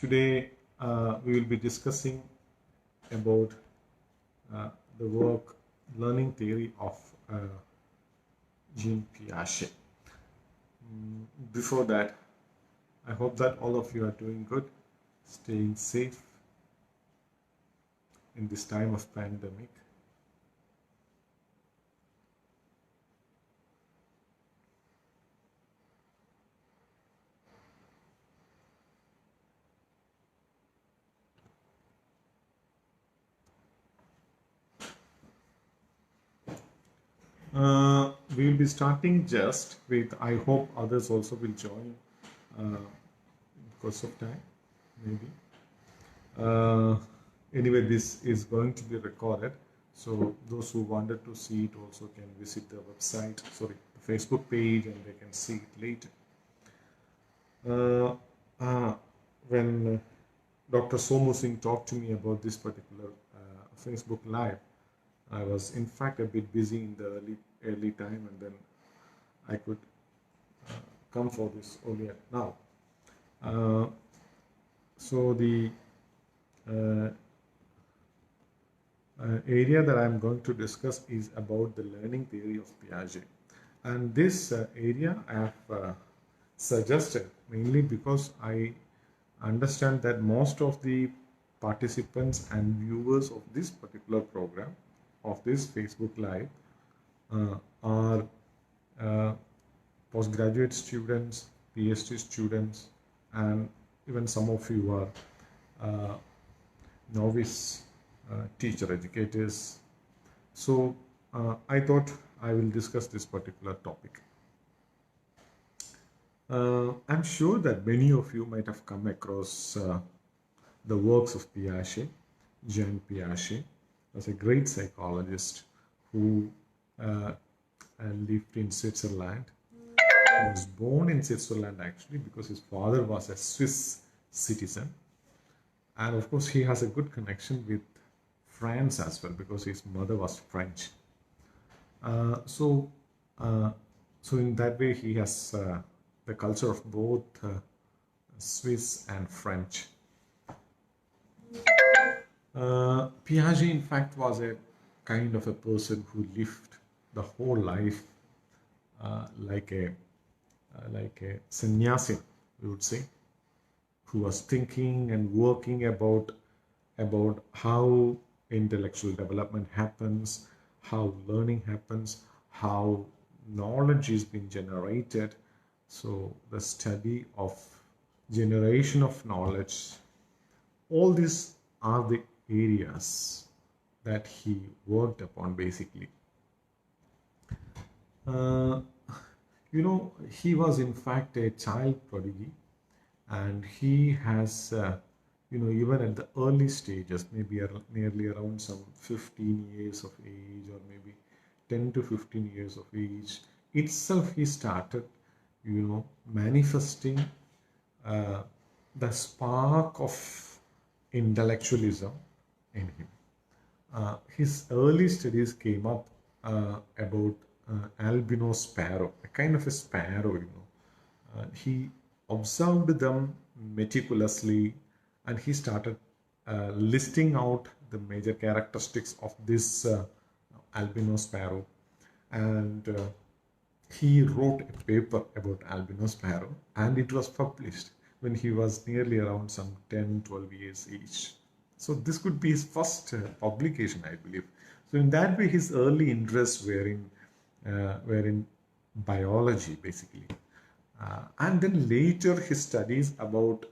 Today we will be discussing about uh, the work learning theory of Jean Piaget. Before that, I hope that all of you are doing good, staying safe in this time of pandemic. We will be starting just with, I hope others also will join because of time, maybe. Anyway, this is going to be recorded, so those who wanted to see it also can visit the website, sorry, the Facebook page, and they can see it later. When Dr. Somu Singh talked to me about this particular Facebook Live, I was in fact a bit busy in the early time, and then I could come for this earlier now. So the area that I'm going to discuss is about the learning theory of Piaget. And this area I have suggested mainly because I understand that most of the participants and viewers of this particular program, of this Facebook Live, are postgraduate students, PhD students, and even some of you are novice teacher educators. So I thought I will discuss this particular topic. I'm sure that many of you might have come across the works of Piaget. Jean Piaget was a great psychologist who lived in Switzerland. He was born in Switzerland actually because his father was a Swiss citizen. And of course, he has a good connection with France as well because his mother was French. So in that way, he has the culture of both Swiss and French. Piaget, in fact, was a kind of a person who lived the whole life like a sannyasi, we would say, who was thinking and working about how intellectual development happens, how learning happens, how knowledge is being generated. So the study of generation of knowledge, all these are the areas that he worked upon basically. He was in fact a child prodigy, and he has even at the early stages, maybe nearly around some 15 years of age, or maybe 10 to 15 years of age itself, he started manifesting the spark of intellectualism in him. His early studies came up about albino sparrow, a kind of a sparrow, he observed them meticulously, and he started listing out the major characteristics of this albino sparrow, and he wrote a paper about albino sparrow, and it was published when he was nearly around some 10-12 years age. So this could be his first publication, I believe. So in that way, his early interests were in biology, basically. And then later his studies about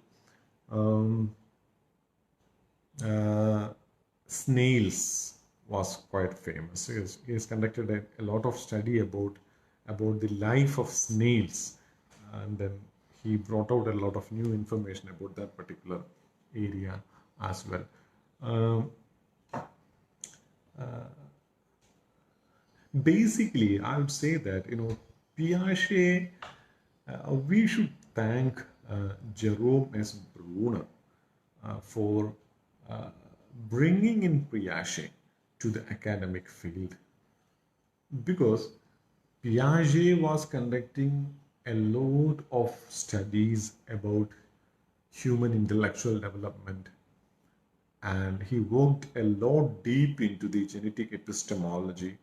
snails was quite famous. He has conducted a lot of study about the life of snails, and then he brought out a lot of new information about that particular area as well. Basically, I would say that Piaget, we should thank Jerome S. Bruner for bringing in Piaget to the academic field, because Piaget was conducting a lot of studies about human intellectual development, and he worked a lot deep into the genetic epistemology.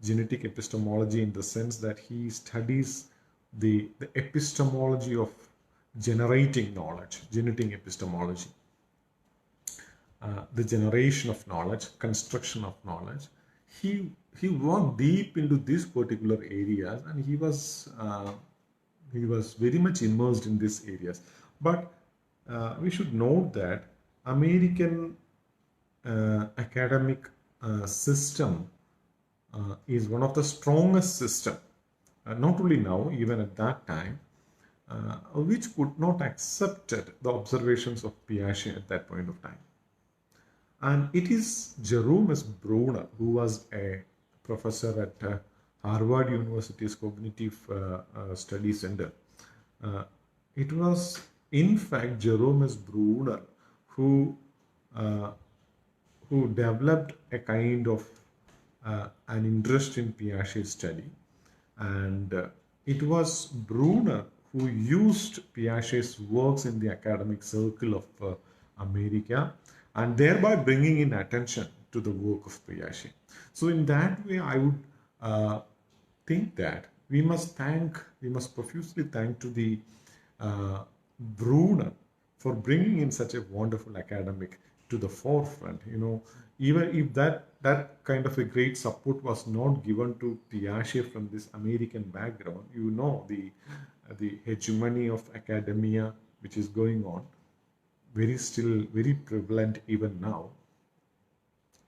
Genetic epistemology in the sense that he studies the epistemology of generating knowledge, genetic epistemology, the generation of knowledge, construction of knowledge. He worked deep into these particular areas, and he was very much immersed in these areas. But we should note that American academic system is one of the strongest system, not only now, even at that time, which could not accept the observations of Piaget at that point of time. And it is Jerome S. Bruner, who was a professor at Harvard University's Cognitive Study Center. It was, in fact, Jerome S. Bruner who uh, who developed a kind of an interest in Piaget's study. And it was Bruner who used Piaget's works in the academic circle of America, and thereby bringing in attention to the work of Piaget. So in that way, I would think that we must profusely thank to the Bruner for bringing in such a wonderful academic to the forefront. Even if that kind of a great support was not given to Piaget from this American background, the hegemony of academia which is going on, very prevalent even now,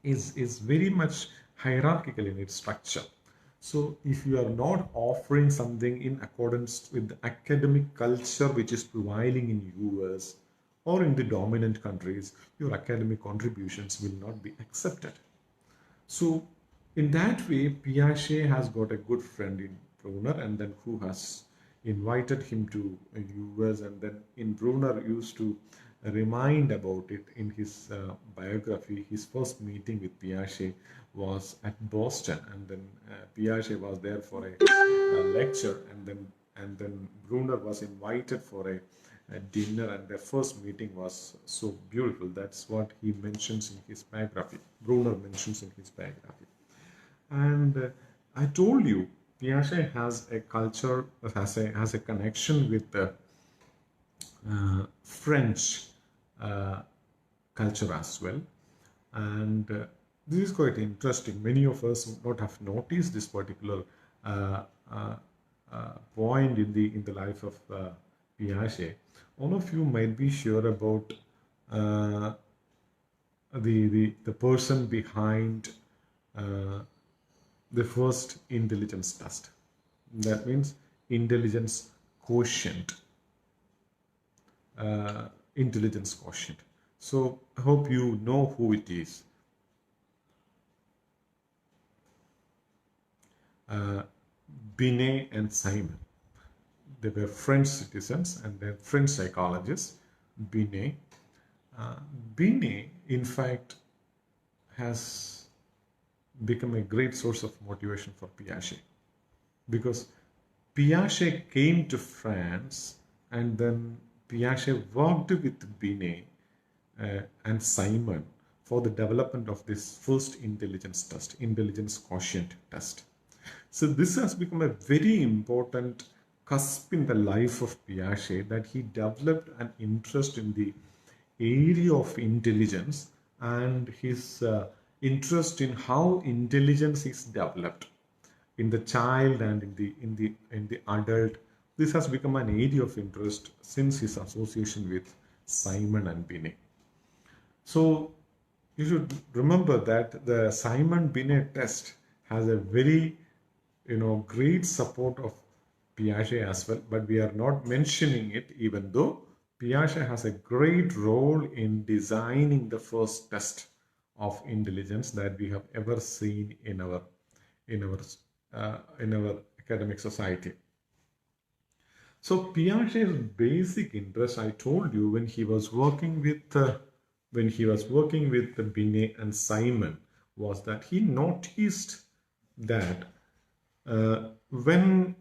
is very much hierarchical in its structure. So if you are not offering something in accordance with the academic culture which is prevailing in US or in the dominant countries, your academic contributions will not be accepted. So in that way, Piaget has got a good friend in Bruner, and then who has invited him to US, and then in Bruner used to remind about it in his biography. His first meeting with Piaget was at Boston, and then Piaget was there for a lecture, and then Bruner was invited for a dinner, and their first meeting was so beautiful. That's what he mentions in his biography. Bruner mentions in his biography. And I told you, Piaget has a culture, has a connection with the French culture as well. And this is quite interesting. Many of us would not have noticed this particular point in the life of Piaget. All of you might be sure about the person behind the first intelligence test. That means intelligence quotient. Intelligence quotient. So I hope you know who it is. Binet and Simon. They were French citizens and they're French psychologists. Binet. Binet, in fact, has become a great source of motivation for Piaget, because Piaget came to France, and then Piaget worked with Binet and Simon for the development of this first intelligence test, intelligence quotient test. So this has become a very important cusp in the life of Piaget, that he developed an interest in the area of intelligence, and his interest in how intelligence is developed in the child and in the adult. This has become an area of interest since his association with Simon and Binet. So you should remember that the Simon Binet test has a very great support of Piaget as well, but we are not mentioning it, even though Piaget has a great role in designing the first test of intelligence that we have ever seen in our academic society. So Piaget's basic interest, I told you, when he was working with Binet and Simon, was that he noticed that when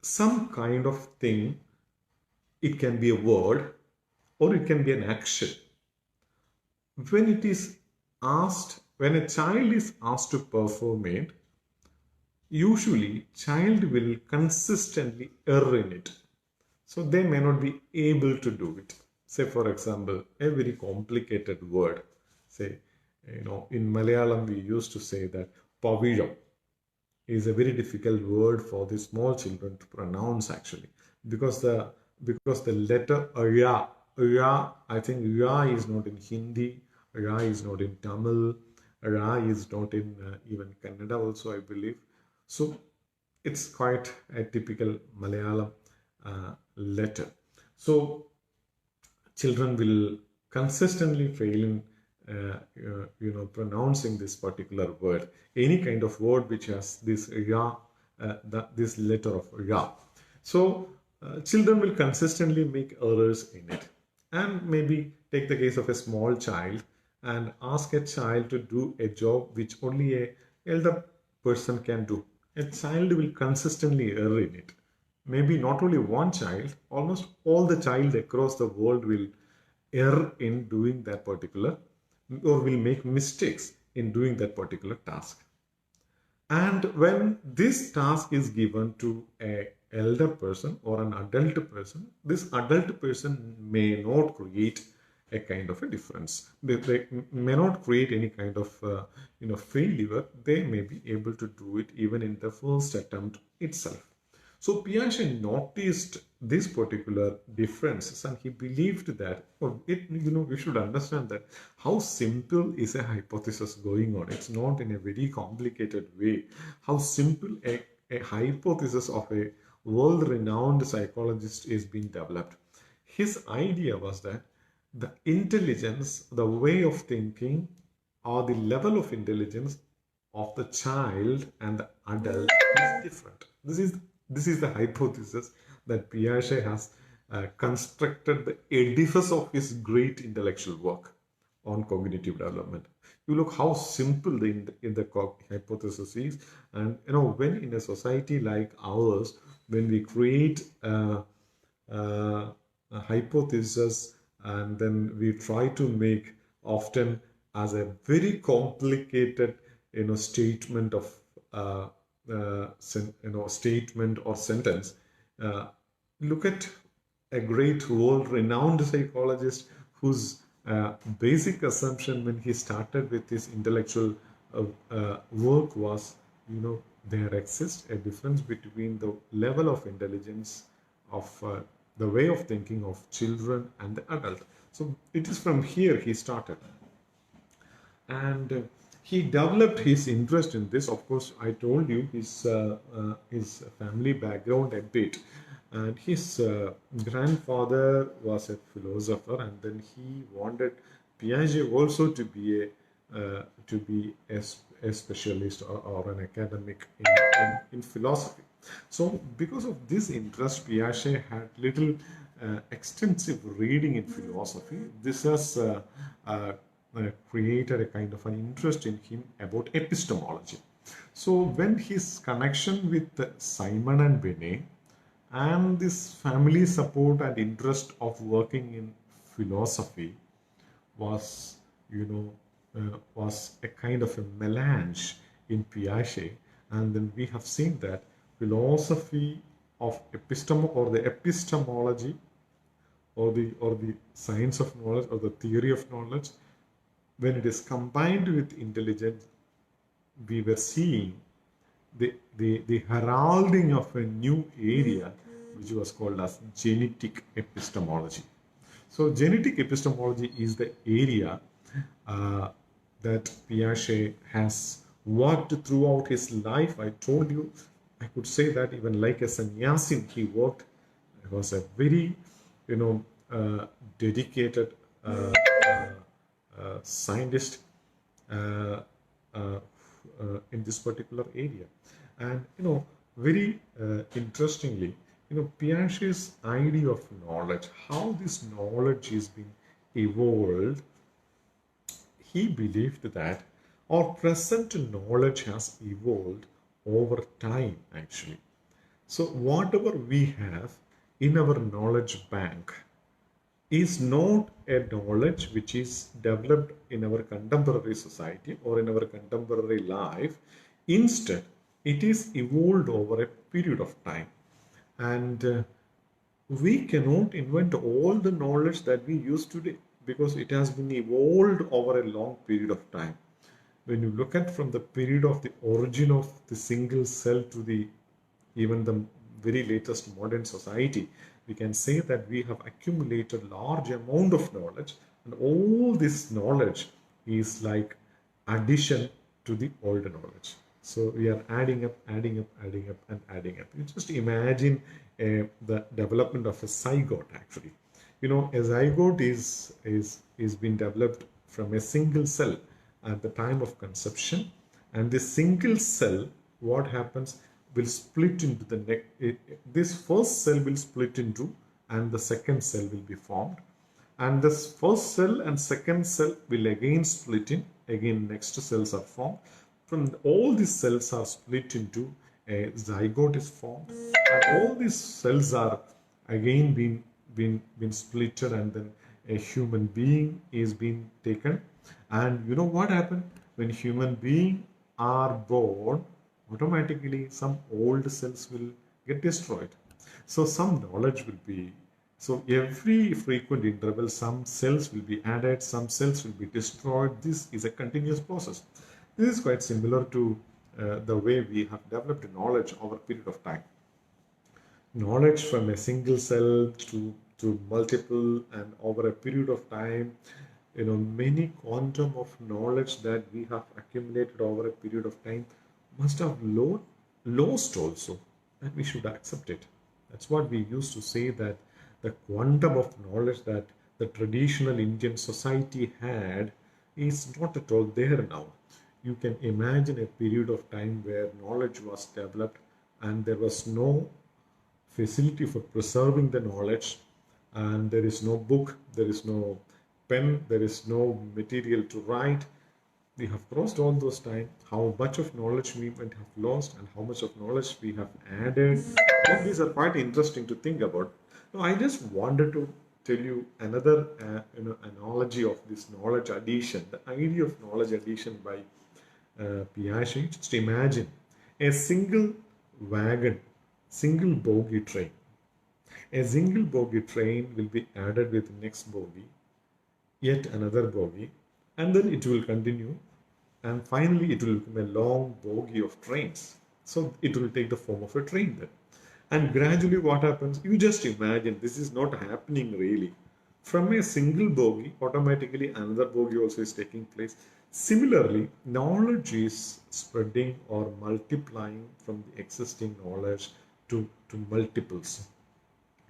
some kind of thing it can be a word or it can be an action. When it is asked, when a child is asked to perform it, usually child will consistently err in it. So they may not be able to do it. Say for example, a very complicated word. Say, in Malayalam we used to say that Pavijam is a very difficult word for the small children to pronounce actually, because the letter ya, I think ya is not in Hindi, ya is not in Tamil, ra is not in even Kannada also, I believe. So it's quite a typical Malayalam letter. So children will consistently fail in pronouncing this particular word, any kind of word which has this ya, this letter of ya. So children will consistently make errors in it. And maybe take the case of a small child and ask a child to do a job which only a elder person can do. A child will consistently err in it. Maybe not only one child, almost all the child across the world will err in doing that particular, or will make mistakes in doing that particular task. And when this task is given to a elder person or an adult person, this adult person may not create a kind of a difference. They may not create any kind of failure. They may be able to do it even in the first attempt itself. So Piaget noticed this particular differences, and he believed that, we should understand that how simple is a hypothesis going on. It's not in a very complicated way. How simple a hypothesis of a world-renowned psychologist is being developed. His idea was that the intelligence, the way of thinking, or the level of intelligence of the child and the adult is different. This is the hypothesis that Piaget has constructed the edifice of his great intellectual work on cognitive development. You look how simple the hypothesis is, and when in a society like ours, when we create a hypothesis and then we try to make often as a very complicated statement of statement or sentence. Look at a great world-renowned psychologist whose basic assumption when he started with his intellectual work was, there exists a difference between the level of intelligence of the way of thinking of children and the adult. So it is from here he started. And he developed his interest in this. Of course, I told you his family background a bit, and his grandfather was a philosopher, and then he wanted Piaget also to be a specialist or an academic in philosophy. So, because of this interest, Piaget had little extensive reading in philosophy. This has created a kind of an interest in him about epistemology. So when his connection with Simon and Binet and this family support and interest of working in philosophy was, was a kind of a melange in Piaget, and then we have seen that philosophy of epistemology or the science of knowledge or the theory of knowledge, when it is combined with intelligence, we were seeing the heralding of a new area which was called as genetic epistemology. So genetic epistemology is the area that Piaget has worked throughout his life. I told you, I could say that even like a sannyasin, he worked. He was a very, dedicated scientist in this particular area. And very interestingly, Piaget's idea of knowledge, how this knowledge is being evolved, he believed that our present knowledge has evolved over time actually. So whatever we have in our knowledge bank is not a knowledge which is developed in our contemporary society or in our contemporary life. Instead, it is evolved over a period of time. And we cannot invent all the knowledge that we use today because it has been evolved over a long period of time. When you look at from the period of the origin of the single cell to the even the very latest modern society, we can say that we have accumulated large amount of knowledge, and all this knowledge is like addition to the older knowledge. So we are adding up, adding up, adding up, and adding up. You just imagine the development of a zygote. Actually, a zygote is being developed from a single cell at the time of conception, and this single cell, what happens, will split into the neck. This first cell will split into, and the second cell will be formed, and this first cell and second cell will again split in, again next cells are formed. From all these cells are split into, a zygote is formed, and all these cells are again been splitted, and then a human being is being taken. And you know what happened when human being are born? Automatically some old cells will get destroyed, so some knowledge will be, so every frequent interval some cells will be added, some cells will be destroyed. This is a continuous process. This is quite similar to the way we have developed knowledge over a period of time. Knowledge from a single cell to multiple, and over a period of time, many quantum of knowledge that we have accumulated over a period of time must have lost also, and we should accept it. That's what we used to say, that the quantum of knowledge that the traditional Indian society had is not at all there now. You can imagine a period of time where knowledge was developed and there was no facility for preserving the knowledge, and there is no book, there is no pen, there is no material to write. We have crossed all those time. How much of knowledge we might have lost and how much of knowledge we have added. All these are quite interesting to think about. Now, I just wanted to tell you another analogy of this knowledge addition, the idea of knowledge addition by Piaget. Just imagine a single wagon, single bogie train. A single bogie train will be added with the next bogie, yet another bogie, and then it will continue, and finally it will become a long bogie of trains. So it will take the form of a train then. And gradually what happens, you just imagine, this is not happening really. From a single bogie, automatically another bogie also is taking place. Similarly, knowledge is spreading or multiplying from the existing knowledge to multiples.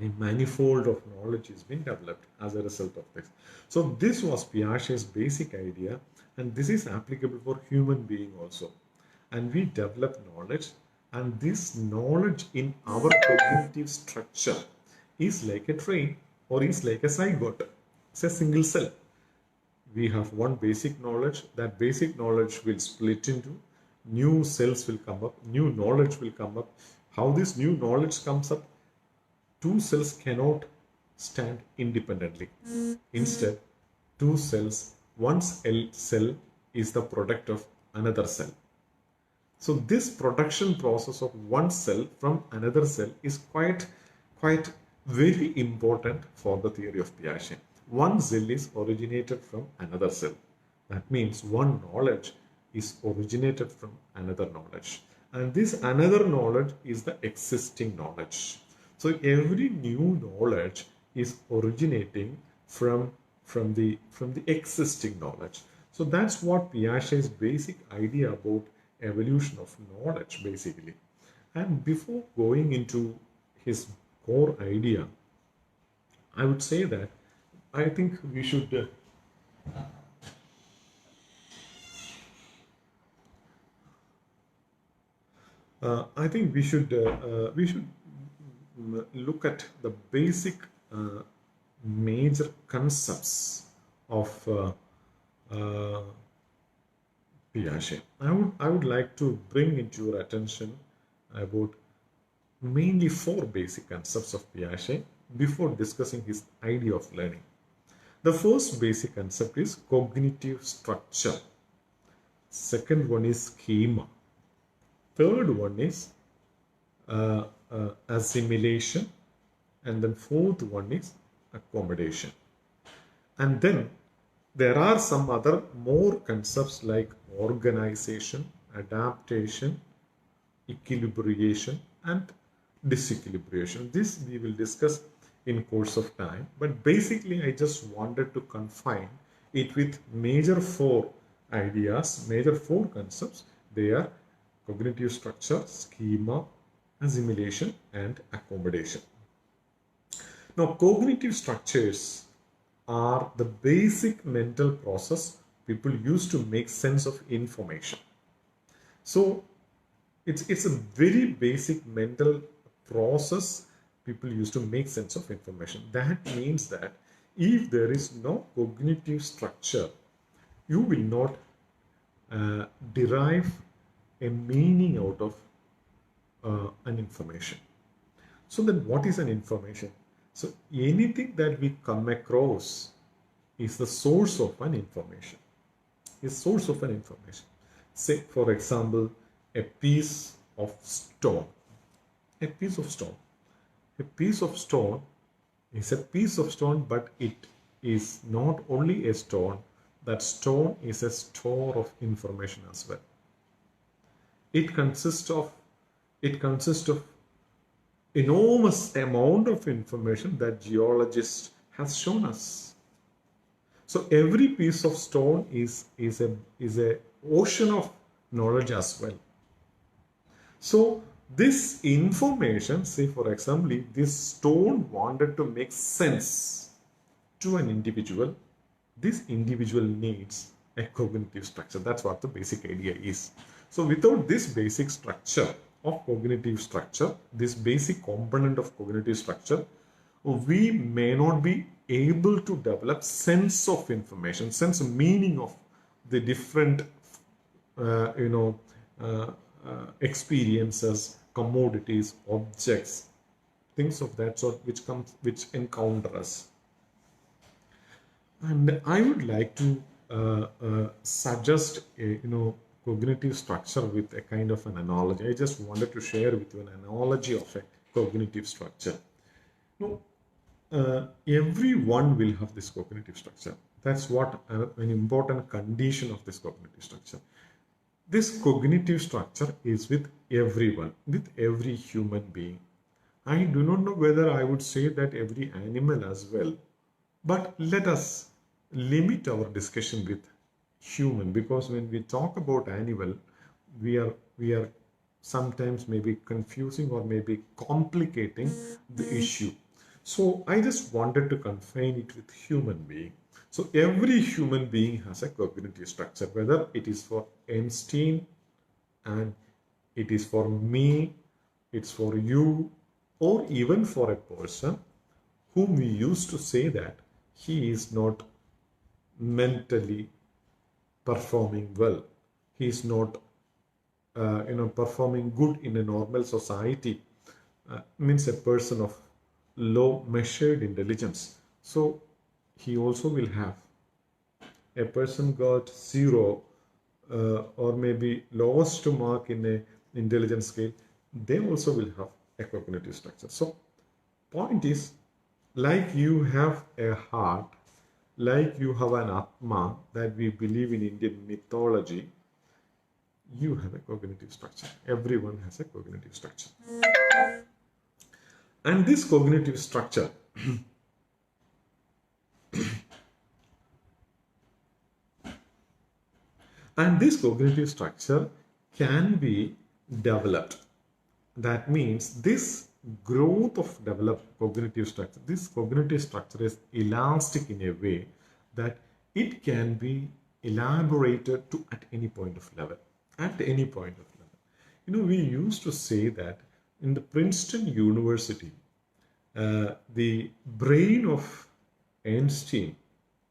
A manifold of knowledge is being developed as a result of this. So this was Piaget's basic idea, and this is applicable for human being also. And we develop knowledge, and this knowledge in our cognitive structure is like a train or is like a zygote. It's a single cell. We have one basic knowledge. That basic knowledge will split into, new cells will come up, new knowledge will come up. How this new knowledge comes up? Two cells cannot stand independently. Instead, two cells, one cell is the product of another cell. So this production process of one cell from another cell is quite very important for the theory of Piaget. One cell is originated from another cell. That means one knowledge is originated from another knowledge. And this another knowledge is the existing knowledge. So every new knowledge is originating from the existing knowledge. So that's what Piaget's basic idea about evolution of knowledge basically. And before going into his core idea, I would say that I think we should we should look at the basic major concepts of Piaget. I would like to bring into your attention about mainly four basic concepts of Piaget before discussing his idea of learning. The first basic concept is cognitive structure. Second one is schema. Third one is assimilation. And then fourth one is accommodation. And then there are some other more concepts like organization, adaptation, equilibration, and disequilibration. This we will discuss in course of time, but basically I just wanted to confine it with major four ideas, major four concepts. They are cognitive structure, schema, assimilation, and accommodation. Now, cognitive structures are the basic mental process people use to make sense of information. So it's a very basic mental process people use to make sense of information. That means that if there is no cognitive structure, you will not derive a meaning out of an information. So then what is an information? So anything that we come across is the source of an information. Is source of an information. Say, for example, a piece of stone. A piece of stone. A piece of stone is a piece of stone, but it is not only a stone. That stone is a store of information as well. It consists of enormous amount of information that geologists has shown us. So every piece of stone is a ocean of knowledge as well. So this information, say for example, if this stone wanted to make sense to an individual, this individual needs a cognitive structure. That's what the basic idea is. So without this basic structure of cognitive structure, this basic component of cognitive structure, we may not be able to develop sense of information, sense of meaning of the different experiences, commodities, objects, things of that sort which encounter us. And I would like to suggest a cognitive structure with a kind of an analogy. I just wanted to share with you an analogy of a cognitive structure. Everyone will have this cognitive structure. That's what an important condition of this cognitive structure. This cognitive structure is with everyone, with every human being. I do not know whether I would say that every animal as well, but let us limit our discussion with human, because when we talk about animal, we are sometimes maybe confusing or maybe complicating the issue. So I just wanted to confine it with human being. So every human being has a cognitive structure, whether it is for Einstein and it is for me, it's for you, or even for a person whom we used to say that he is not mentally performing well. He is not performing good in a normal society. Means a person of low measured intelligence. So he also will have a person got 0 or maybe lowest mark in a intelligence scale. They also will have a cognitive structure. So point is, like you have a heart, like you have an Atma that we believe in Indian mythology, you have a cognitive structure. Everyone has a cognitive structure. And this cognitive structure can be developed. That means this growth of developed cognitive structure, this cognitive structure is elastic in a way that it can be elaborated to at any point of level. At any point of level. We used to say that in the Princeton University, the brain of Einstein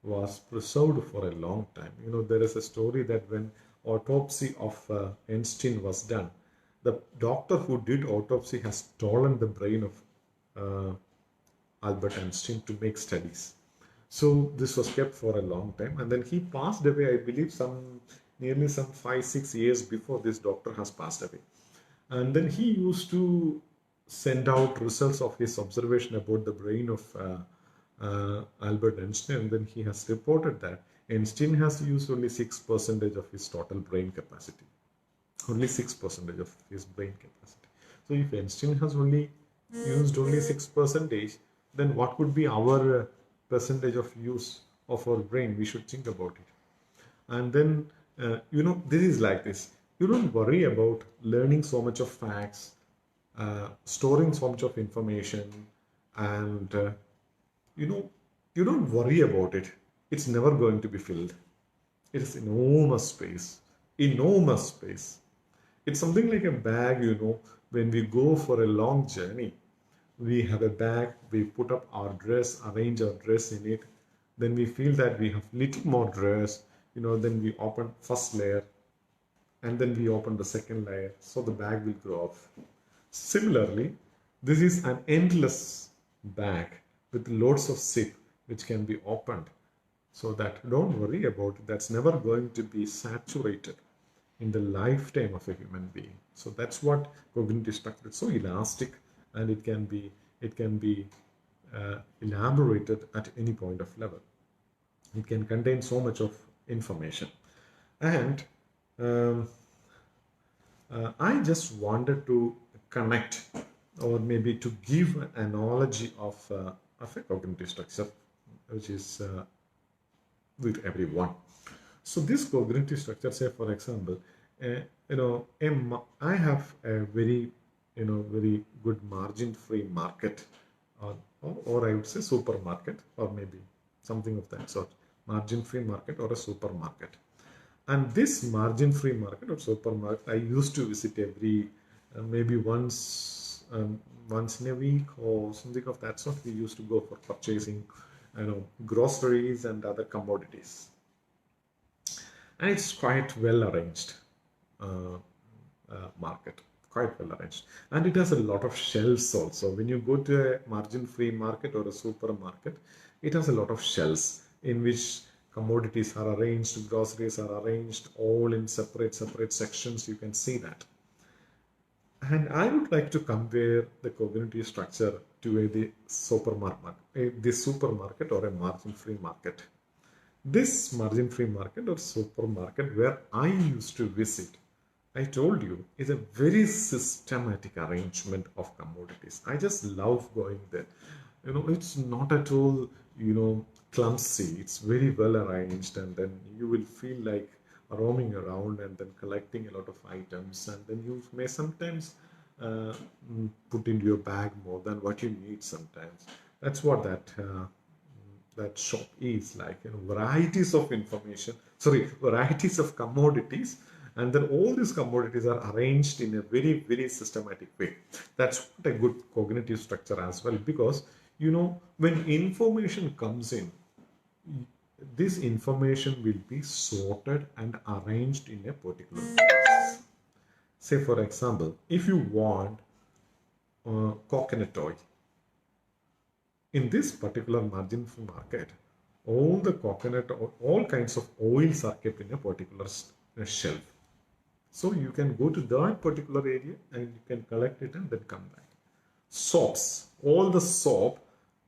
was preserved for a long time. There is a story that when autopsy of Einstein was done, the doctor who did autopsy has stolen the brain of uh, Albert Einstein to make studies. So this was kept for a long time, and then he passed away, I believe, nearly some 5 6 years before this doctor has passed away. And then he used to send out results of his observation about the brain of Albert Einstein, and then he has reported that Einstein has used only 6% of his total brain capacity. Only 6% of his brain capacity. So if Einstein has only used only 6%, then what could be our percentage of use of our brain? We should think about it. And then, this is like this. You don't worry about learning so much of facts, storing so much of information, and you know, you don't worry about it. It's never going to be filled. It is enormous space, enormous space. It's something like a bag, when we go for a long journey, we have a bag, we put up our dress, arrange our dress in it, then we feel that we have little more dress, then we open first layer, and then we open the second layer, so the bag will grow up. Similarly, this is an endless bag with loads of zip which can be opened, so that don't worry about it. That's never going to be saturated in the lifetime of a human being. So that's what cognitive structure is. So elastic, and it can be elaborated at any point of level. It can contain so much of information. And um, I just wanted to connect, or maybe to give an analogy of a cognitive structure, which is with everyone. So this cognitive structure, say for example, I have a very good margin-free market, or I would say supermarket, or maybe something of that sort, margin-free market or a supermarket. And this margin-free market or supermarket, I used to visit every maybe once in a week or something of that sort. We used to go for purchasing, groceries and other commodities, and it's quite well arranged uh, market, quite well arranged, and it has a lot of shelves also. When you go to a margin-free market or a supermarket, it has a lot of shelves in which commodities are arranged, groceries are arranged, all in separate sections. You can see that. And I would like to compare the cognitive structure to this supermarket or a margin-free market. This margin-free market or supermarket where I used to visit, I told you, is a very systematic arrangement of commodities. I just love going there. It's not at all, clumsy. It's very well arranged, and then you will feel like roaming around and then collecting a lot of items, and then you may sometimes put into your bag more than what you need sometimes. That's what that shop is like. Varieties of information, varieties of commodities, and then all these commodities are arranged in a very, very systematic way. That's what a good cognitive structure as well, because when information comes in, this information will be sorted and arranged in a particular place. Say for example, if you want coconut oil, in this particular margin market, all the coconut, all kinds of oils are kept in a particular shelf. So you can go to that particular area and you can collect it and then come back. Soaps, all the soap,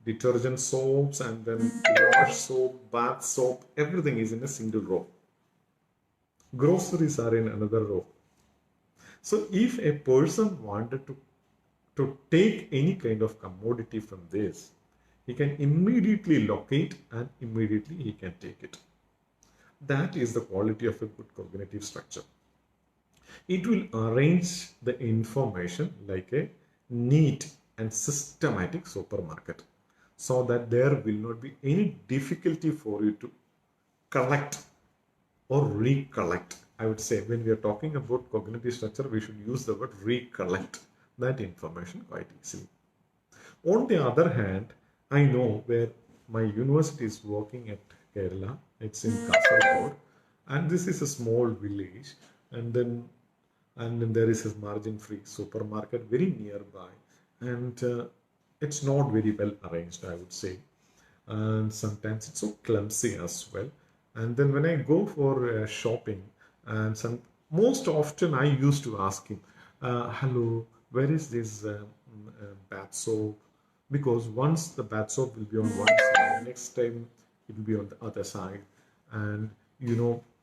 detergent soaps, and then wash soap, bath soap, everything is in a single row. Groceries are in another row. So if a person wanted to take any kind of commodity from this, he can immediately locate and immediately he can take it. That is the quality of a good cognitive structure. It will arrange the information like a neat and systematic supermarket, so that there will not be any difficulty for you to collect or recollect. I would say when we are talking about cognitive structure, we should use the word recollect that information quite easily. On the other hand, I know where my university is working at Kerala. It's in Kasaragod, and this is a small village. And then and then there is a margin-free supermarket very nearby, and it's not very well arranged, I would say, and sometimes it's so clumsy as well. And then when I go for shopping, and most often I used to ask him, hello, where is this bath soap? Because once the bath soap will be on one side, next time it will be on the other side, and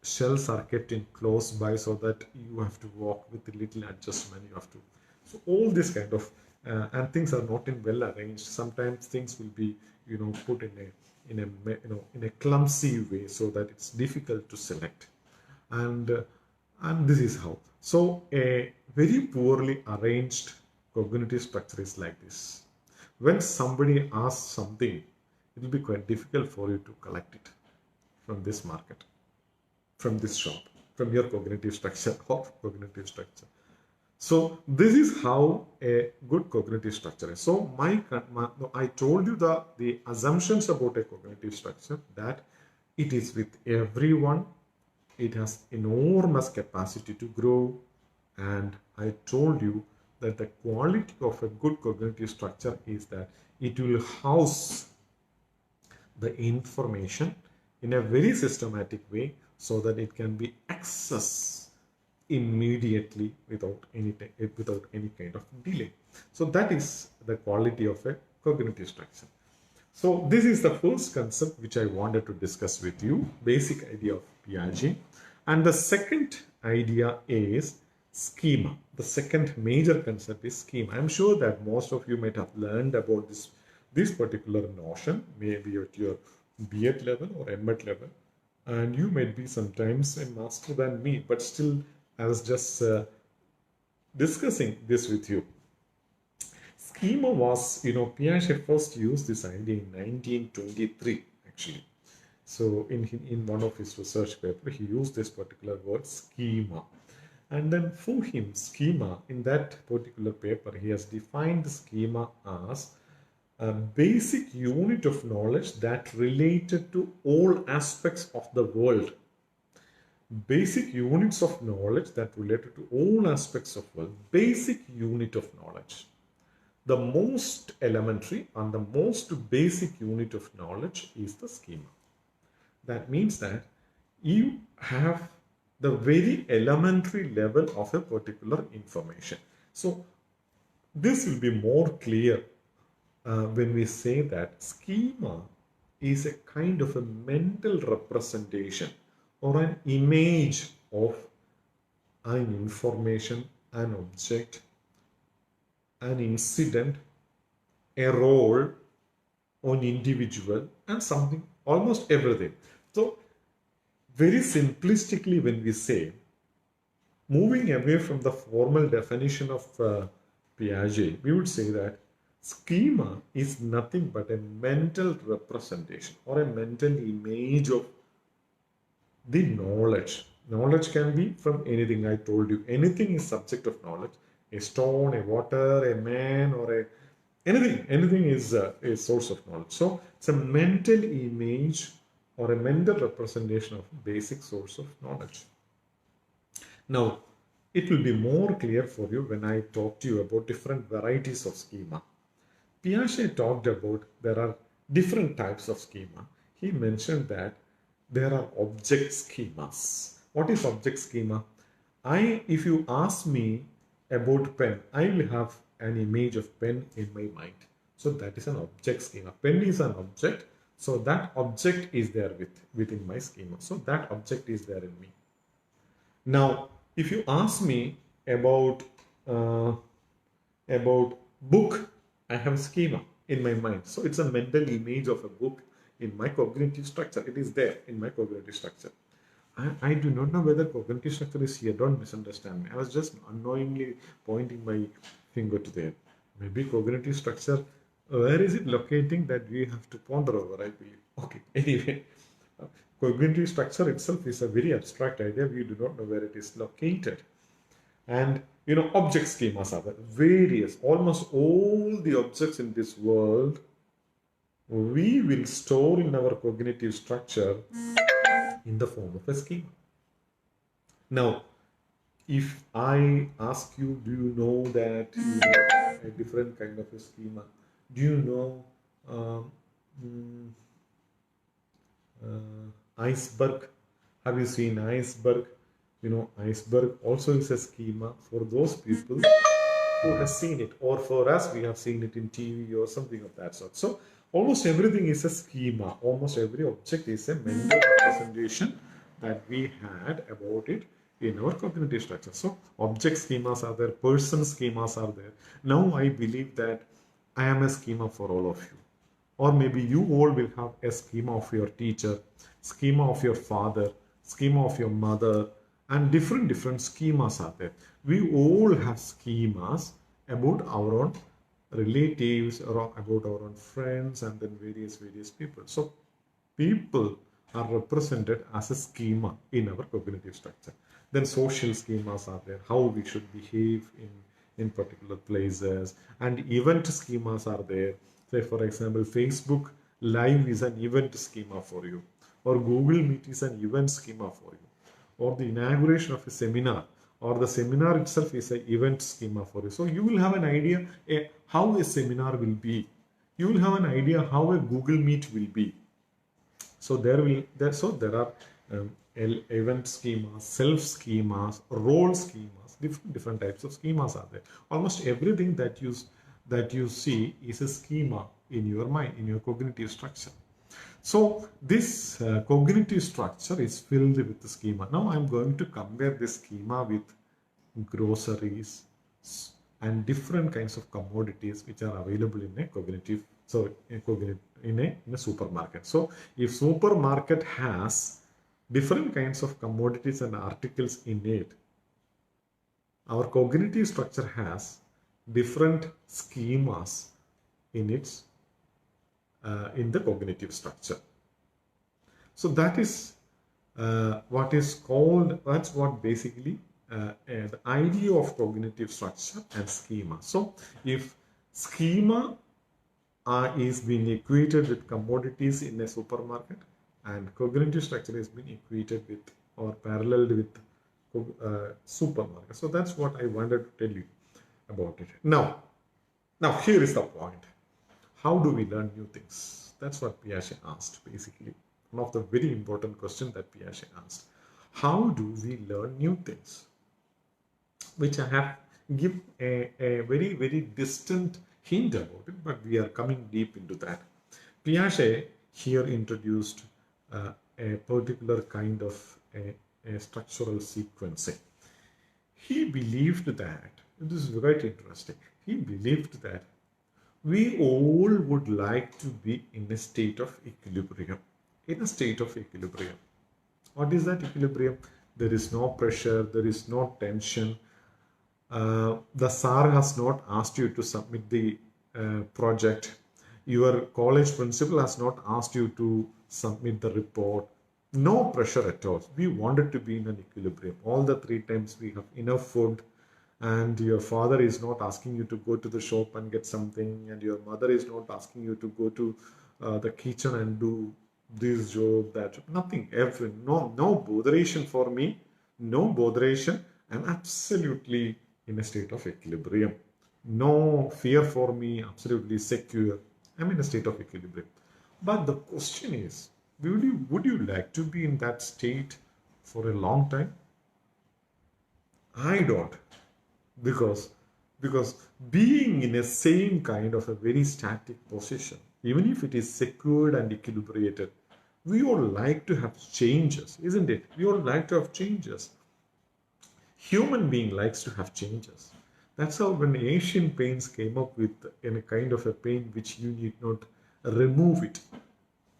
shelves are kept in close by, so that you have to walk with a little adjustment. You have to, so all this kind of and things are not in well arranged. Sometimes things will be put in a clumsy way, so that it's difficult to select, and this is how. So a very poorly arranged cognitive structure is like this. When somebody asks something, it will be quite difficult for you to collect it from this market, from this shop, from your cognitive structure or cognitive structure. So this is how a good cognitive structure is. So I told you the assumptions about a cognitive structure, that it is with everyone, it has enormous capacity to grow, and I told you that the quality of a good cognitive structure is that it will house the information in a very systematic way, so that it can be accessed immediately without any kind of delay. So that is the quality of a cognitive structure. So this is the first concept which I wanted to discuss with you, basic idea of Piaget. And the second idea is schema. The second major concept is schema. I'm sure that most of you might have learned about this particular notion, maybe at your B.Ed level or M.Ed level, and you might be sometimes a master than me, but still I was just discussing this with you. Schema was, Piaget first used this idea in 1923, actually. So in one of his research papers, he used this particular word, schema. And then for him, schema, in that particular paper, he has defined the schema as a basic unit of knowledge that related to all aspects of the world. Basic units of knowledge that related to all aspects of world. Basic unit of knowledge. The most elementary and the most basic unit of knowledge is the schema. That means that you have the very elementary level of a particular information. So this will be more clear when we say that schema is a kind of a mental representation or an image of an information, an object, an incident, a role, an individual, and something, almost everything. So very simplistically, when we say, moving away from the formal definition of Piaget, we would say that schema is nothing but a mental representation or a mental image of the knowledge. Knowledge can be from anything. I told you, anything is subject of knowledge. A stone, a water, a man, or anything is a source of knowledge. So it's a mental image or a mental representation of basic source of knowledge. Now, it will be more clear for you when I talk to you about different varieties of schema. Piaget talked about there are different types of schema. He mentioned that there are object schemas. What is object schema? If you ask me about pen, I will have an image of pen in my mind. So that is an object schema. Pen is an object. So that object is there within my schema. So that object is there in me. Now, if you ask me about book, I have schema in my mind. So it's a mental image of a book in my cognitive structure. It is there in my cognitive structure. I do not know whether cognitive structure is here. Don't misunderstand me. I was just unknowingly pointing my finger to there. Maybe cognitive structure, where is it locating, that we have to ponder over, I believe. Okay, anyway, cognitive structure itself is a very abstract idea. We do not know where it is located. And object schemas are various. Almost all the objects in this world we will store in our cognitive structure in the form of a schema. Now, if I ask you, do you know that you have a different kind of a schema? Do you know mm, iceberg? Have you seen iceberg? Iceberg also is a schema for those people who has seen it, or for us, we have seen it in TV or something of that sort. So almost everything is a schema. Almost every object is a mental representation that we had about it in our cognitive structure. So object schemas are there, person schemas are there. Now I believe that I am a schema for all of you. Or maybe you all will have a schema of your teacher, schema of your father, schema of your mother, and different schemas are there. We all have schemas about our own relatives or about our own friends and then various people. So people are represented as a schema in our cognitive structure. Then social schemas are there, how we should behave in particular places, and event schemas are there. Say for example, Facebook Live is an event schema for you, or Google Meet is an event schema for you, or the inauguration of a seminar or the seminar itself is an event schema for you. So you will have an idea how a seminar will be. You will have an idea how a Google Meet will be. So there are event schemas, self schemas, role schemas, different types of schemas are there. Almost everything that you see is a schema in your mind, in your cognitive structure. So this cognitive structure is filled with the schema. Now I am going to compare this schema with groceries and different kinds of commodities which are available in a cognitive, in a supermarket. So if supermarket has different kinds of commodities and articles in it, our cognitive structure has different schemas in its in the cognitive structure. So that is what is called, that's what basically the idea of cognitive structure and schema. So if schema is being equated with commodities in a supermarket, and cognitive structure is being equated with or paralleled with supermarket. So that's what I wanted to tell you about it. Now here is the point. How do we learn new things? That's what Piaget asked, basically. One of the very important questions that Piaget asked. How do we learn new things? Which I have give a very, very distant hint about it, but we are coming deep into that. Piaget here introduced a particular kind of a structural sequencing. He believed that, this is very interesting, he believed that we all would like to be in a state of equilibrium. In a state of equilibrium. What is that equilibrium? There is no pressure, there is no tension. The SAR has not asked you to submit the project. Your college principal has not asked you to submit the report. No pressure at all. We wanted to be in an equilibrium. All the 3 times we have enough food, and your father is not asking you to go to the shop and get something, and your mother is not asking you to go to the kitchen and do this job, that job. Nothing. No botheration for me. No botheration. I'm absolutely in a state of equilibrium. No fear for me. Absolutely secure. I'm in a state of equilibrium. But the question is, would you like to be in that state for a long time? I don't. Because being in a same kind of a very static position, even if it is secured and equilibrated, we all like to have changes, isn't it? We all like to have changes. Human being likes to have changes. That's how when Asian paints came up with in a kind of a paint which you need not remove it.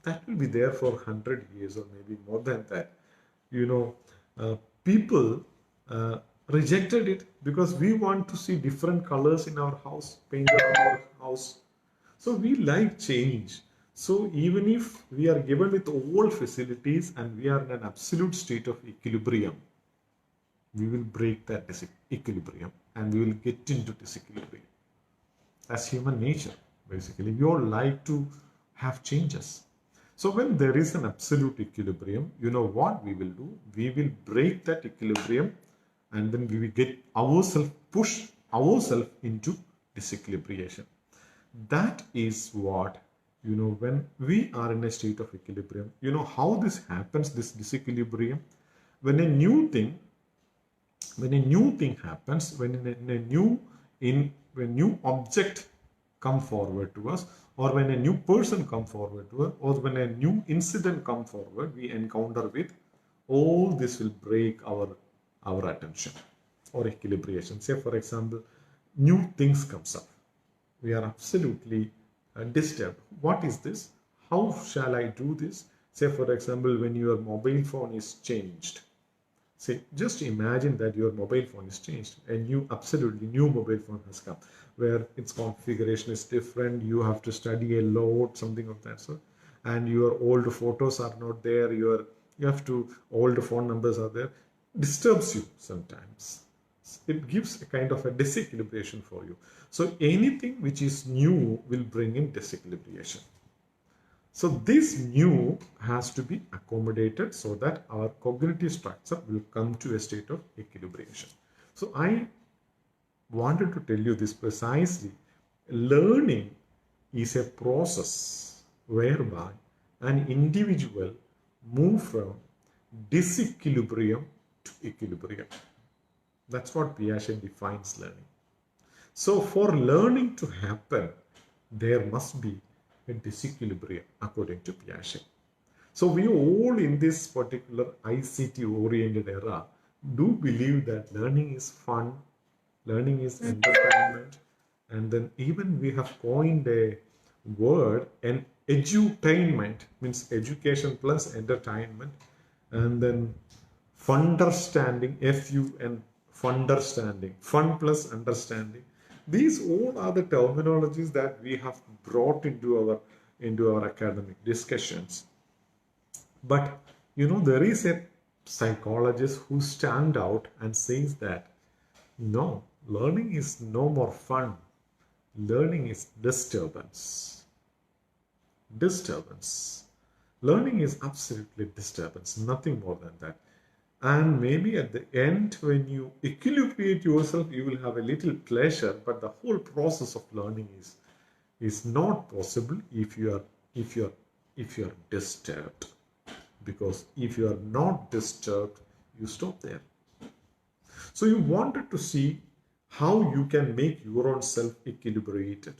That will be there for 100 years or maybe more than that. People rejected it because we want to see different colors in our house, paint our house. So we like change. So even if we are given with all facilities and we are in an absolute state of equilibrium, we will break that equilibrium and we will get into disequilibrium. That's human nature, basically. We all like to have changes. So when there is an absolute equilibrium, you know what we will do? We will break that equilibrium and then we get ourselves, push ourselves into disequilibration. That is what, when we are in a state of equilibrium, how this happens, this disequilibrium. When a new thing happens, when new object come forward to us, or when a new person come forward to us, or when a new incident come forward we encounter with, all this will break our attention or equilibration. Say for example, new things comes up, we are absolutely disturbed. What is this? How shall I do this? Say for example, when your mobile phone is changed. Say, just imagine that your mobile phone is changed. A absolutely new mobile phone has come, where its configuration is different. You have to study a lot, something of that sort. And your old photos are not there. Old phone numbers are there. Disturbs you sometimes. It gives a kind of a disequilibration for you. So anything which is new will bring in disequilibration. So this new has to be accommodated so that our cognitive structure will come to a state of equilibration. So I wanted to tell you this precisely. Learning is a process whereby an individual moves from disequilibrium to equilibrium. That's what Piaget defines learning. So for learning to happen, there must be a disequilibrium according to Piaget. So we all in this particular ICT oriented era do believe that learning is fun, learning is entertainment, and then even we have coined a word, an edutainment, means education plus entertainment, and then funderstanding, F-U-N, funderstanding, fun plus understanding. These all are the terminologies that we have brought into our academic discussions. But there is a psychologist who stand out and says that no, learning is no more fun. Learning is disturbance. Disturbance. Learning is absolutely disturbance, nothing more than that. And maybe at the end, when you equilibrate yourself, you will have a little pleasure, but the whole process of learning is not possible if you are disturbed. Because if you are not disturbed, you stop there. So you wanted to see how you can make your own self equilibrated.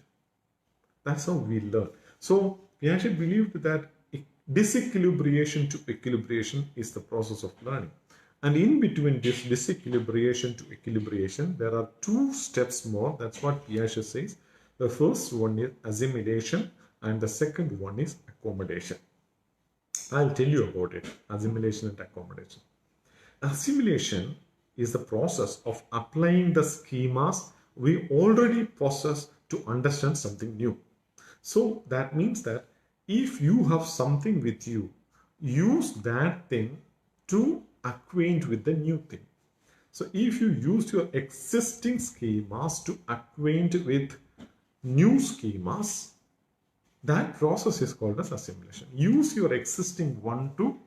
That's how we learn. So Piaget believed that disequilibration to equilibration is the process of learning. And in between this disequilibration to equilibration, there are two steps more. That's what Piaget says. The first one is assimilation and the second one is accommodation. I'll tell you about it, assimilation and accommodation. Assimilation is the process of applying the schemas we already possess to understand something new. So that means that if you have something with you, use that thing to acquaint with the new thing. So if you use your existing schemas to acquaint with new schemas, that process is called as assimilation. Use your existing one to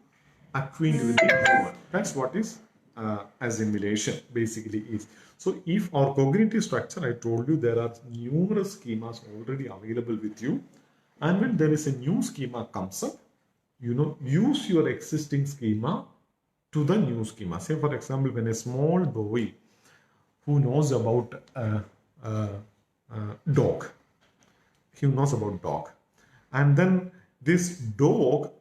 acquaint with the new one. That's what is assimilation basically is. So if our cognitive structure, I told you there are numerous schemas already available with you, and when there is a new schema comes up, use your existing schema to the new schema. Say for example, when a small boy who knows about dog, he knows about dog, and then this dog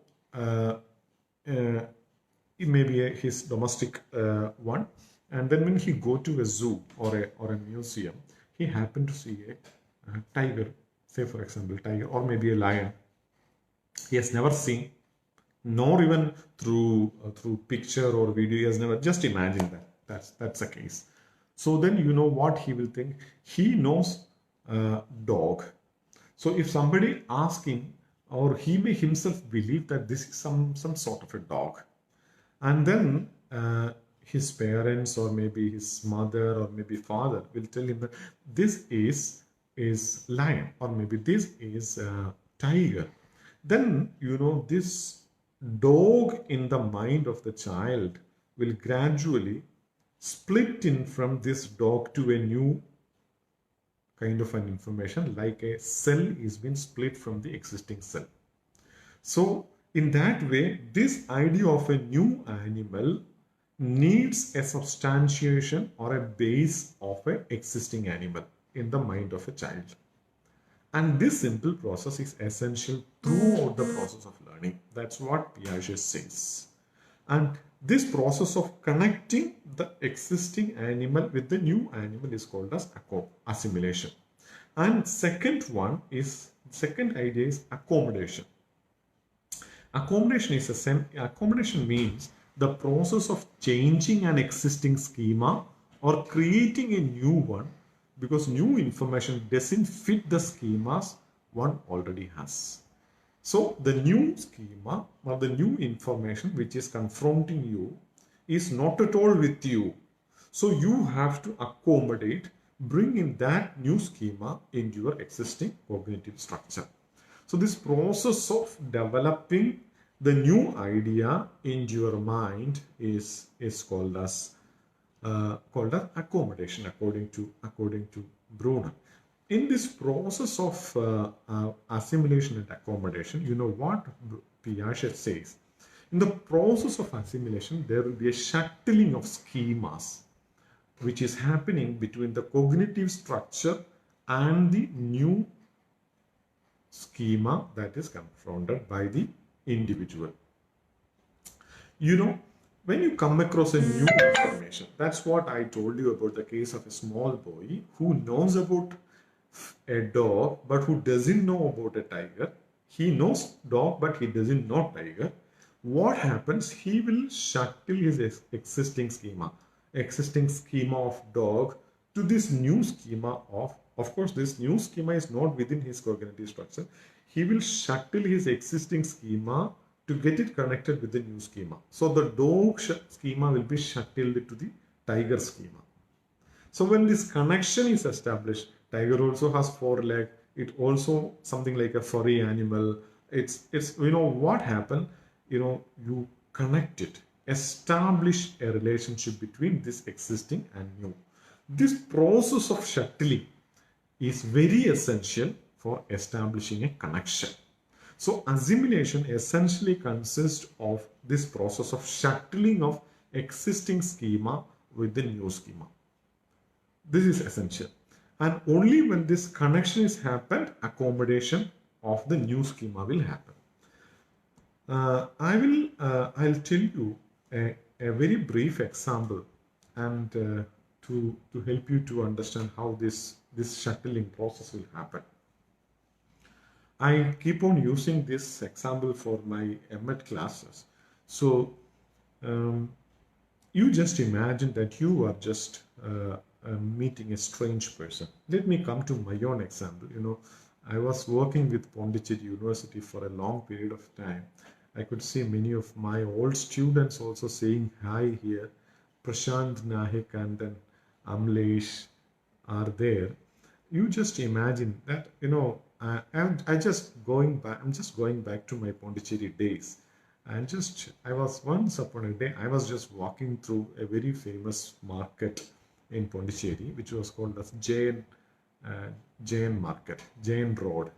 it may be his domestic one, and then when he go to a zoo or a museum, he happened to see a tiger, say for example tiger, or maybe a lion. He has never seen, nor even through picture or video, he has never, just imagine that's the case. So then what he will think, he knows dog. So if somebody asks him, or he may himself believe that this is some sort of a dog, and then his parents or maybe his mother or maybe father will tell him that this is lion, or maybe this is tiger. Then this dog in the mind of the child will gradually split in from this dog to a new kind of an information, like a cell is being split from the existing cell. So in that way, this idea of a new animal needs a substantiation or a base of an existing animal in the mind of a child. And this simple process is essential throughout the process of learning. That's what Piaget says. And this process of connecting the existing animal with the new animal is called as assimilation. And second idea is accommodation. Accommodation means the process of changing an existing schema or creating a new one because new information doesn't fit the schemas one already has. So the new schema or the new information which is confronting you is not at all with you. So you have to accommodate, bring in that new schema into your existing cognitive structure. So this process of developing the new idea into your mind is called as accommodation, according to Bruner. In this process of assimilation and accommodation, you know what Piaget says. In the process of assimilation, there will be a shuttling of schemas, which is happening between the cognitive structure and the new schema that is confronted by the individual. You know, when you come across a new information, that's what I told you about the case of a small boy who knows about a dog but who doesn't know about a tiger. He knows dog but he doesn't know tiger. What happens? He will shuttle his existing schema of dog to this new schema of course, this new schema is not within his cognitive structure. He will shuttle his existing schema to get it connected with the new schema. So the dog schema will be shuttled to the tiger schema. So when this connection is established, tiger also has 4 legs. It also something like a furry animal. It's you know what happened. You connect it, establish a relationship between this existing and new. This process of shuttling is very essential for establishing a connection. So assimilation essentially consists of this process of shuttling of existing schema with the new schema. This is essential. And only when this connection is happened, accommodation of the new schema will happen. I'll tell you a very brief example and to help you to understand how this shuttling process will happen. I keep on using this example for my MEd classes. So you just imagine that you are just meeting a strange person. Let me come to my own example. I was working with Pondicherry University for a long period of time. I could see many of my old students also saying hi here. Prashant Nahik and then Amlesh are there. You just imagine that, I'm just going back to my Pondicherry days. I was once upon a day, I was just walking through a very famous market in Pondicherry, which was called as Jain Market, Jain Road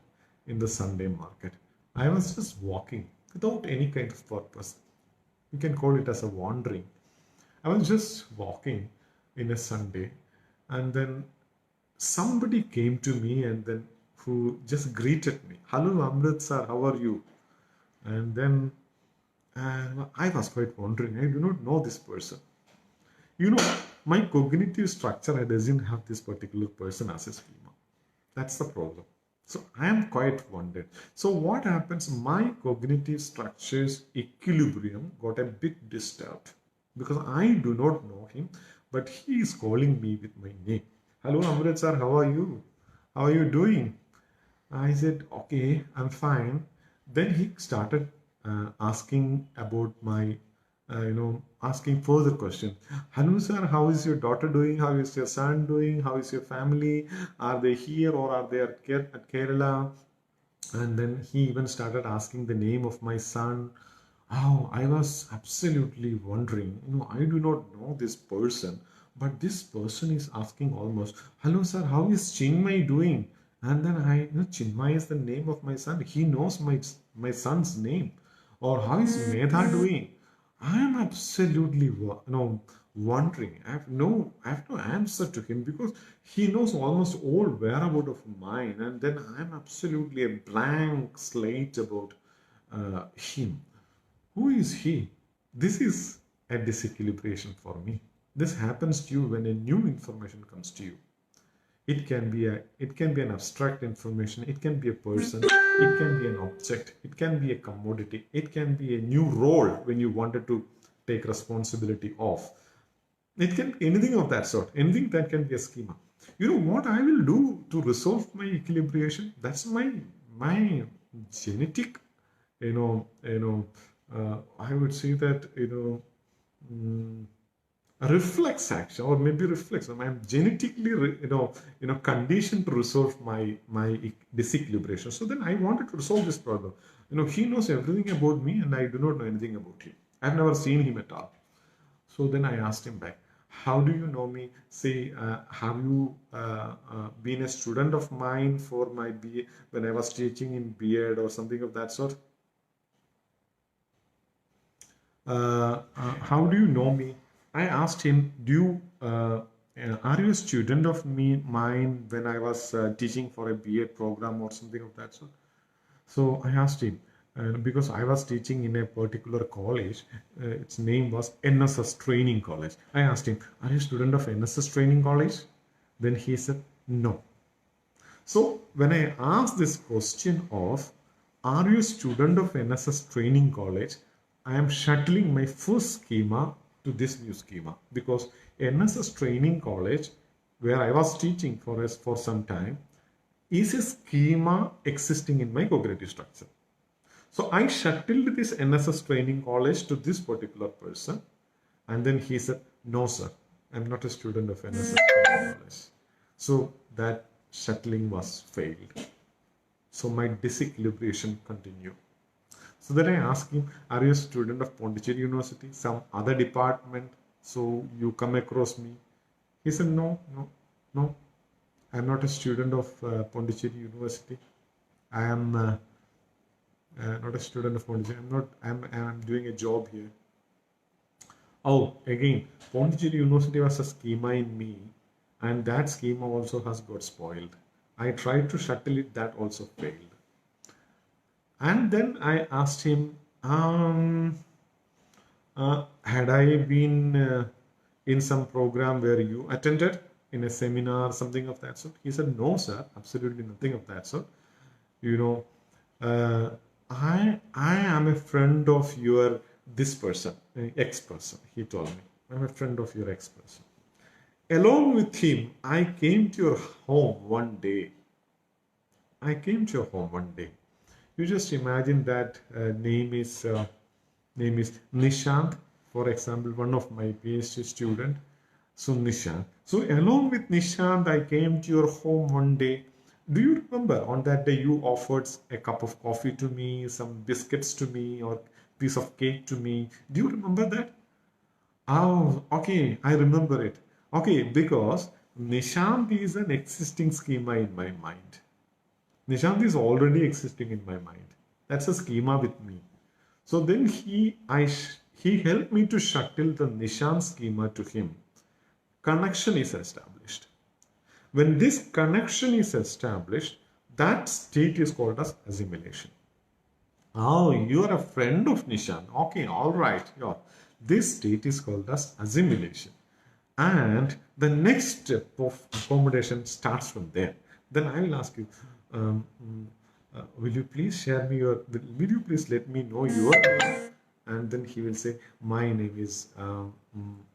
in the Sunday market. I was just walking without any kind of purpose. You can call it as a wandering. I was just walking in a Sunday, and then somebody came to me and then who just greeted me. Hello, Amruth sir, how are you? And then I was quite wondering. I do not know this person. My cognitive structure doesn't have this particular person as a schema. That's the problem. So I am quite wondered. So what happens? My cognitive structure's equilibrium got a bit disturbed because I do not know him, but he is calling me with my name. Hello, Amruth sir, how are you? How are you doing? I said, okay, I'm fine. Then he started asking about my, asking further questions. Hanu sir, how is your daughter doing? How is your son doing? How is your family? Are they here or are they at Kerala? And then he even started asking the name of my son. Oh, I was absolutely wondering, I do not know this person. But this person is asking almost, hello sir, how is Chinmay doing? And then Chinmay is the name of my son. He knows my son's name. Or how is Medha doing? I am absolutely wondering. I have no answer to him because he knows almost all whereabout of mine, and then I am absolutely a blank slate about him. Who is he? This is a disequilibration for me. This happens to you when a new information comes to you. It can be an abstract information, it can be a person, it can be an object, it can be a commodity, it can be a new role when you wanted to take responsibility of. It can be anything of that sort, anything that can be a schema. You know what I will do to resolve my equilibration? That's my genetic, I would say that, a reflex action, or maybe reflex. I'm genetically, conditioned to resolve my disequilibration. So then I wanted to resolve this problem. He knows everything about me, and I do not know anything about him. I've never seen him at all. So then I asked him back, how do you know me? Say, have you been a student of mine for my BA when I was teaching in Beard or something of that sort? How do you know me? I asked him, are you a student of mine when I was teaching for a BA program or something of that sort? So I asked him, because I was teaching in a particular college, its name was NSS Training College. I asked him, are you a student of NSS Training College? Then he said, no. So when I asked this question of, are you a student of NSS Training College? I am shuttling my first schema to this new schema, because NSS Training College, where I was teaching for some time, is a schema existing in my cognitive structure. So I shuttled this NSS Training College to this particular person, and then he said, no sir, I'm not a student of NSS Training College. So that shuttling was failed. So my disequilibration continued. So then I asked him, are you a student of Pondicherry University, some other department? So you come across me. He said, no. I'm not a student of Pondicherry University. I am not a student of Pondicherry. I'm doing a job here. Oh, again, Pondicherry University was a schema in me, and that schema also has got spoiled. I tried to shuttle it, that also failed. And then I asked him, had I been in some program where you attended, in a seminar, something of that sort? He said, no, sir, absolutely nothing of that sort. I am a friend of your this person, ex-person, he told me. I'm a friend of your ex-person. Along with him, I came to your home one day. You just imagine that name is Nishant, for example, one of my PhD student. So Nishant. So along with Nishant, I came to your home one day. Do you remember on that day you offered a cup of coffee to me, some biscuits to me, or piece of cake to me? Do you remember that? Oh, okay, I remember it. Okay, because Nishant is an existing schema in my mind. Nishant is already existing in my mind. That's a schema with me. So then he helped me to shuttle the Nishant schema to him. Connection is established. When this connection is established, that state is called as assimilation. Oh, you are a friend of Nishant. Okay, all right. Yeah. This state is called as assimilation. And the next step of accommodation starts from there. Then I will ask you, will you please share me will you please let me know your name? And then he will say, my name is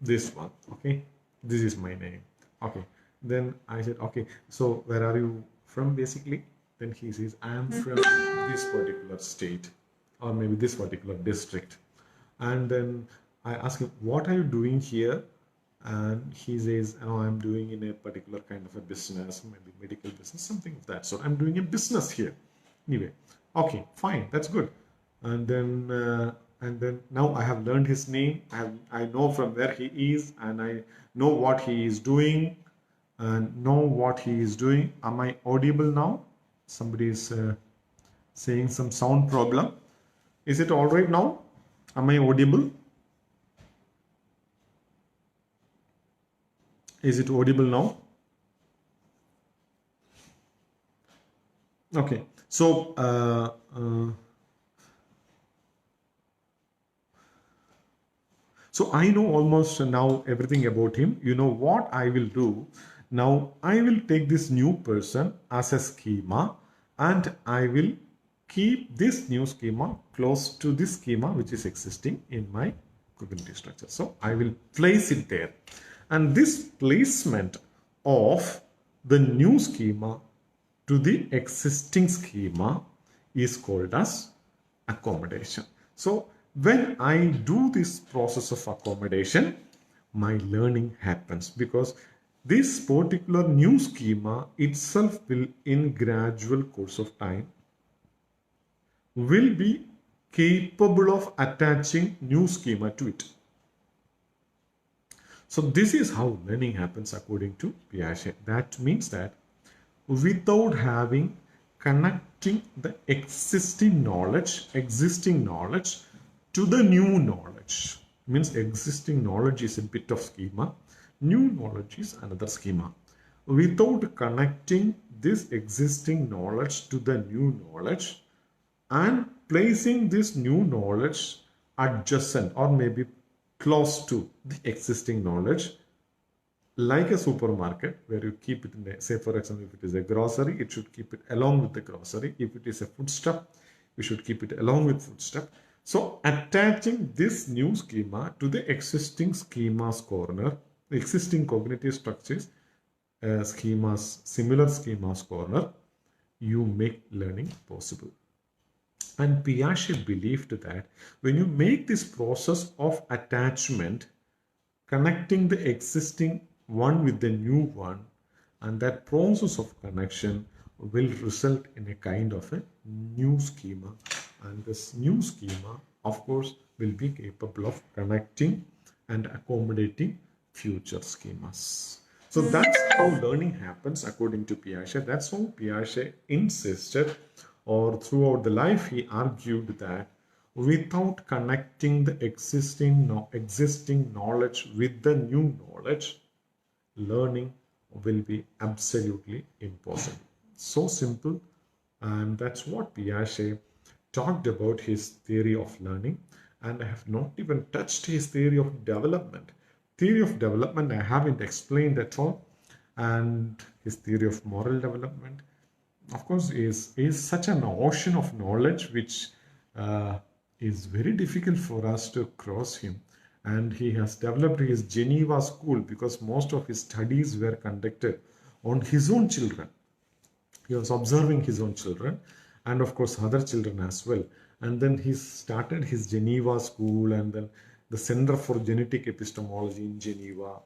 this one. Okay, this is my name. Okay, then I said, okay, so where are you from basically? Then he says, I am from this particular state, or maybe this particular district. And then I ask him, what are you doing here? And he says, oh, I'm doing in a particular kind of a business, maybe medical business, something of that sort. I'm doing a business here. Anyway, okay, fine, that's good. And then and then now I have learned his name. I know from where he is, and I know what he is doing, and know what he is doing. Am I audible now? Somebody is saying some sound problem. Is it all right now? Am I audible? Is it audible now? Okay. So, so I know almost now everything about him. You know what I will do? Now I will take this new person as a schema, and I will keep this new schema close to this schema which is existing in my cognitive structure. So I will place it there. And this placement of the new schema to the existing schema is called as accommodation. So when I do this process of accommodation, my learning happens, because this particular new schema itself will, in gradual course of time, will be capable of attaching new schema to it. So this is how learning happens according to Piaget. That means that without having connecting the existing knowledge to the new knowledge. Means existing knowledge is a bit of schema, new knowledge is another schema. Without connecting this existing knowledge to the new knowledge and placing this new knowledge adjacent or maybe close to the existing knowledge, like a supermarket where you keep it in a, say for example, if it is a grocery, it should keep it along with the grocery. If it is a foodstuff, you should keep it along with foodstuff. So attaching this new schema to the existing schemas corner, existing cognitive structures, schemas, similar schemas corner, you make learning possible. And Piaget believed that when you make this process of attachment, connecting the existing one with the new one, and that process of connection will result in a kind of a new schema, and this new schema of course will be capable of connecting and accommodating future schemas. So that's how learning happens according to Piaget. That's how Piaget insisted, or throughout the life he argued, that without connecting the existing knowledge with the new knowledge, learning will be absolutely impossible. So simple, and that's what Piaget talked about his theory of learning. And I have not even touched his theory of development. Theory of development I haven't explained at all, and his theory of moral development, of course, is such an ocean of knowledge which is very difficult for us to cross him. And he has developed his Geneva school because most of his studies were conducted on his own children. He was observing his own children and of course other children as well. And then he started his Geneva school, and then the Center for Genetic Epistemology in Geneva.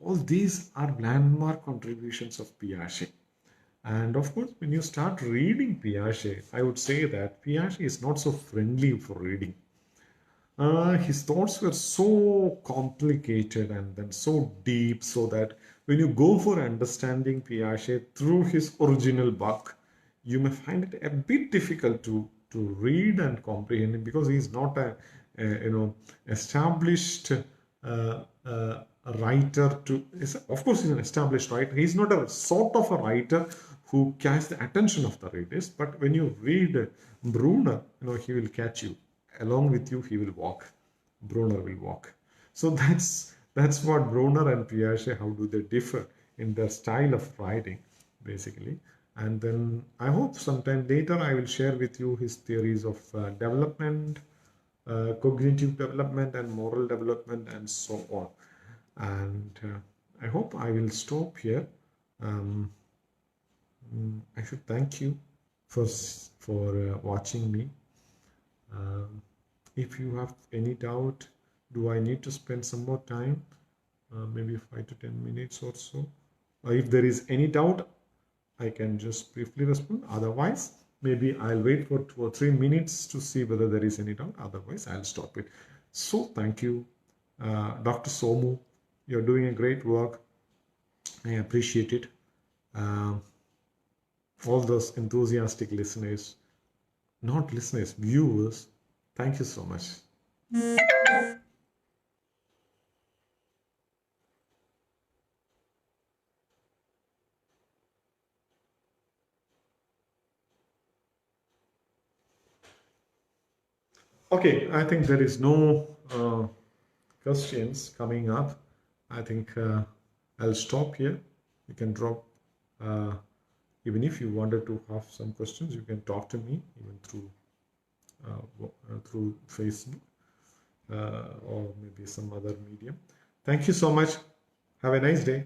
All these are landmark contributions of Piaget. And of course, when you start reading Piaget, I would say that Piaget is not so friendly for reading. His thoughts were so complicated and then so deep, so that when you go for understanding Piaget through his original book, you may find it a bit difficult to read and comprehend him, because he is not a established writer. Of course, he's an established writer. He's not a sort of a writer who catches the attention of the readers. But when you read Brunner, he will catch you. Along with you, he will walk. Brunner will walk. So that's what Brunner and Piaget, how do they differ in their style of writing, basically. And then I hope sometime later I will share with you his theories of development, cognitive development and moral development and so on. And I hope I will stop here. I should thank you for watching me. If you have any doubt, do I need to spend some more time? Maybe 5 to 10 minutes or so. If there is any doubt, I can just briefly respond. Otherwise, Maybe I'll wait for 2 or 3 minutes to see whether there is any doubt. Otherwise, I'll stop it. So thank you, Dr. Somu. You're doing a great work. I appreciate it. Um, all those enthusiastic listeners, not listeners, viewers, thank you so much. Okay, I think there is no questions coming up. I think I'll stop here. You can drop, uh, even if you wanted to have some questions, you can talk to me even through Facebook or maybe some other medium. Thank you so much. Have a nice day.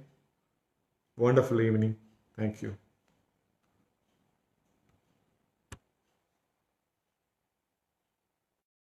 Wonderful evening. Thank you.